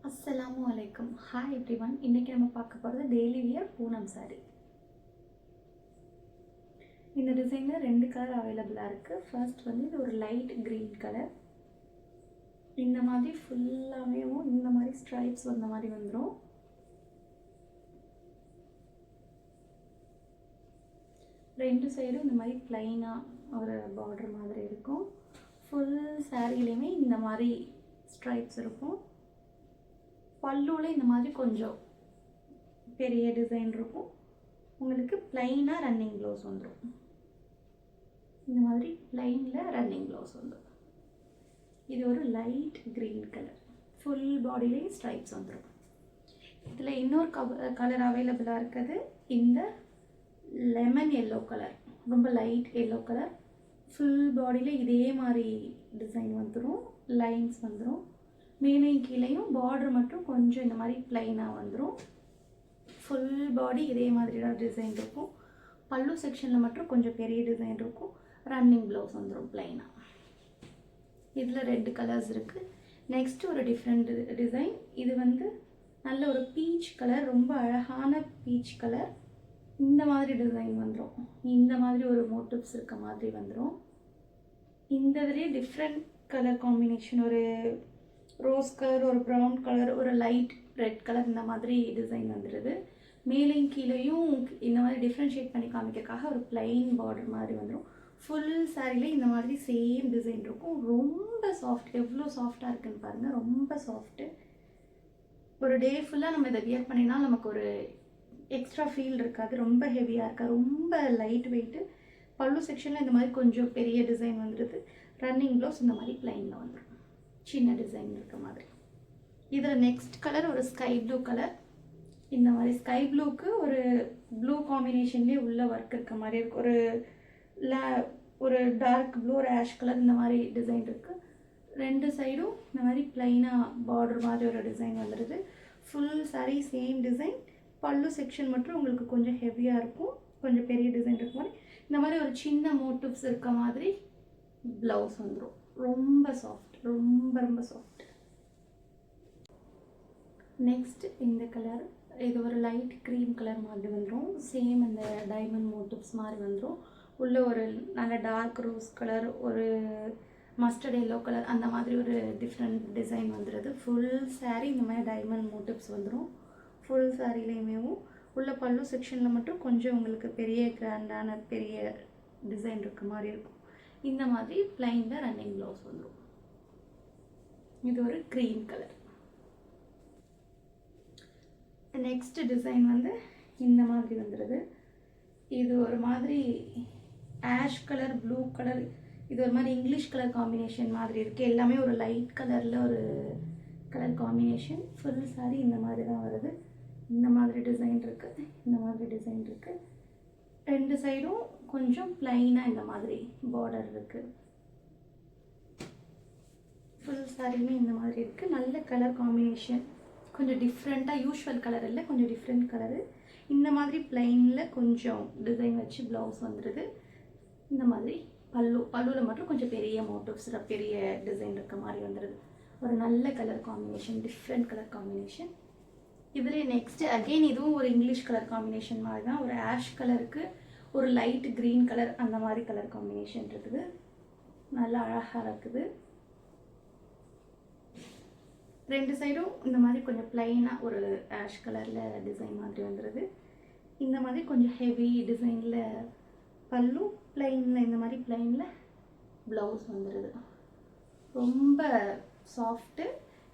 அஸ்ஸலாமு அலைக்கும். Hi everyone. இன்றைக்கி நம்ம பார்க்க போகிறது டெய்லி வியர் பூனம் சாரீ. இந்த டிசைனில் 2 கலர் அவைலபிளாக இருக்குது. ஃபர்ஸ்ட் வந்து இது ஒரு லைட் க்ரீன் கலர். இந்த மாதிரி ஃபுல்லாகவே இந்த மாதிரி ஸ்ட்ரைப்ஸ் வந்த மாதிரி வந்துடும். ரெண்டு சைடும் இந்த மாதிரி ப்ளைனாக ஒரு பார்டர் மாதிரி இருக்கும். ஃபுல் சாரீலையுமே இந்த மாதிரி ஸ்ட்ரைப்ஸ் இருக்கும். பல்லுவில் இந்த மாதிரி கொஞ்சம் பெரிய டிசைன் இருக்கும். உங்களுக்கு ப்ளைனாக ரன்னிங் ப்ளவுஸ் வந்துடும். இந்த மாதிரி ப்ளைனில் ரன்னிங் ப்ளவுஸ் வந்துடும். இது ஒரு லைட் க்ரீன் கலர். ஃபுல் பாடியிலையும் ஸ்ட்ரைப்ஸ் வந்துடும். இதில் இன்னொரு கலர் அவைலபிளாக இருக்குது. இந்த லெமன் எல்லோ கலர், ரொம்ப லைட் எல்லோ கலர். ஃபுல் பாடியில் இதே மாதிரி டிசைன் வந்துடும், லைன்ஸ் வந்துடும். மேலேயும் கீழேயும் பார்டர் மட்டும் கொஞ்சம் இந்த மாதிரி ப்ளைனாக வந்துடும். ஃபுல் பாடி இதே மாதிரி தான் டிசைன் இருக்கும். பல்லு செக்ஷனில் மட்டும் கொஞ்சம் பெரிய டிசைன் இருக்கும். ரன்னிங் ப்ளவுஸ் வந்துடும் ப்ளைனாக. இதில் 2 கலர்ஸ் இருக்குது. நெக்ஸ்ட்டு ஒரு டிஃப்ரெண்ட் டிசைன். இது வந்து நல்ல ஒரு பீச் கலர், ரொம்ப அழகான பீச் கலர். இந்த மாதிரி டிசைன் வந்துடும். இந்த மாதிரி ஒரு மோட்டிவ்ஸ் இருக்க மாதிரி வந்துடும். இந்த இதுலேயே டிஃப்ரெண்ட் கலர் காம்பினேஷன், ஒரு ரோஸ் கலர், ஒரு ப்ரௌன் கலர், ஒரு லைட் ரெட் கலர், இந்த மாதிரி டிசைன் வந்துடுது. மேலேயும் கீழேயும் இந்த மாதிரி டிஃப்ரென்ஷியேட் பண்ணி காமிக்கிறதுக்காக ஒரு ப்ளைன் பார்டர் மாதிரி வந்துடும். ஃபுல் சாரிலே இந்த மாதிரி சேம் டிசைன் இருக்கும். ரொம்ப சாஃப்ட், எவ்வளோ சாஃப்டாக இருக்குன்னு பாருங்கள். ரொம்ப சாஃப்ட்டு. ஒரு டே ஃபுல்லாக நம்ம இதை வியர் பண்ணினா நமக்கு ஒரு எக்ஸ்ட்ரா ஃபீல் இருக்காது. ரொம்ப ஹெவியாக இருக்காது, ரொம்ப லைட் வெயிட்டு. பல்லு செக்ஷனில் இந்த மாதிரி கொஞ்சம் பெரிய டிசைன் வந்துடுது. ரன்னிங் ப்ளவுஸ் இந்த மாதிரி ப்ளைனில் வந்துடும், சின்ன டிசைன் இருக்க மாதிரி. இதில் நெக்ஸ்ட் கலர் ஒரு ஸ்கை ப்ளூ கலர். இந்த மாதிரி ஸ்கை ப்ளூக்கு ஒரு ப்ளூ காம்பினேஷன்லேயே உள்ள ஒர்க் இருக்க மாதிரி இருக்குது. ஒரு டார்க் ப்ளூ, ஒரு ஆஷ் கலர், இந்த மாதிரி டிசைன் இருக்குது. 2 சைடும் இந்த மாதிரி ப்ளைனாக பார்டர் மாதிரி ஒரு டிசைன் வந்துடுது. Full sari same design. பல்லு செக்ஷன் மட்டும் உங்களுக்கு கொஞ்சம் ஹெவியாக இருக்கும், கொஞ்சம் பெரிய டிசைன் இருக்க மாதிரி. இந்த மாதிரி ஒரு சின்ன மோட்டிவ்ஸ் இருக்க மாதிரி ப்ளவுஸ் வந்துடும். ரொம்ப சாஃப்ட், ரொம்ப ரொம்ப சாஃப்ட். நெக்ஸ்ட் இந்த கலர், இது ஒரு லைட் க்ரீம் கலர் மாதிரி வந்துடும். சேம் இந்த டைமண்ட் மோட்டிவ்ஸ் மாதிரி வந்துடும். உள்ள ஒரு நல்ல டார்க் ரோஸ் கலர், ஒரு மஸ்டர்ட் எல்லோ கலர், அந்த மாதிரி ஒரு டிஃப்ரெண்ட் டிசைன் வந்துடுது. ஃபுல் சாரீ இந்த மாதிரி டைமண்ட் மோட்டிவ்ஸ் வந்துடும். ஃபுல் சாரீலையுமே உள்ள பல்லு செக்ஷனில் மட்டும் கொஞ்சம் உங்களுக்கு பெரிய கிராண்டான பெரிய டிசைன் இருக்க மாதிரி இருக்கும். இந்த மாதிரி ப்ளைனில் ரன்னிங் ப்ளவுஸ் வந்துடும். இது ஒரு க்ரீன் கலர். நெக்ஸ்ட் டிசைன் வந்து இந்த மாதிரி வந்துடுது. இது ஒரு மாதிரி ஆஷ் கலர், ப்ளூ கலர், இது ஒரு மாதிரி இங்கிலீஷ் கலர் காம்பினேஷன் மாதிரி இருக்குது. எல்லாமே ஒரு லைட் கலரில் ஒரு கலர் காம்பினேஷன். ஃபுல் சாரீ இந்த மாதிரி தான் வருது. இந்த மாதிரி டிசைன் இருக்குது, இந்த மாதிரி டிசைன் இருக்குது. 2 சைடும் கொஞ்சம் ப்ளைனாக இந்த மாதிரி பார்டர் இருக்குது. ஃபுல் சாரியுமே இந்த மாதிரி இருக்குது. நல்ல கலர் காம்பினேஷன், கொஞ்சம் டிஃப்ரெண்ட்டாக, யூஷுவல் கலர் இல்லை, கொஞ்சம் டிஃப்ரெண்ட் கலரு. இந்த மாதிரி ப்ளைனில் கொஞ்சம் டிசைன் வச்சு ப்ளவுஸ் வந்துடுது. இந்த மாதிரி பல்லுவில் மட்டும் கொஞ்சம் பெரிய மோட்டிவ்ஸ், பெரிய டிசைன் இருக்க மாதிரி வந்துடுது. ஒரு நல்ல colour combination, different colour combination. இதில் நெக்ஸ்ட்டு அகெயின் இதுவும் ஒரு இங்கிலீஷ் கலர் காம்பினேஷன் மாதிரி தான். ஒரு ஆஷ் கலருக்கு ஒரு லைட் க்ரீன் கலர், அந்த மாதிரி கலர் காம்பினேஷன் இருக்குது. நல்லா அழகாக இருக்குது. 2 சைடும் இந்த மாதிரி கொஞ்சம் ப்ளைனாக ஒரு ஆஷ் கலரில் டிசைன் மாதிரி வந்துடுது. இந்த மாதிரி கொஞ்சம் ஹெவி டிசைனில் பல்லு, ப்ளைனில் இந்த மாதிரி ப்ளைனில் ப்ளவுஸ் வந்துடுது. ரொம்ப சாஃப்ட்டு.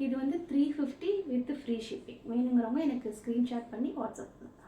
இது வந்து 350 வித் ஃப்ரீ ஷிப்பிங். வேணுங்கிறவங்க எனக்கு ஸ்க்ரீன்ஷாட் பண்ணி வாட்ஸ்அப் பண்ணுங்கள்.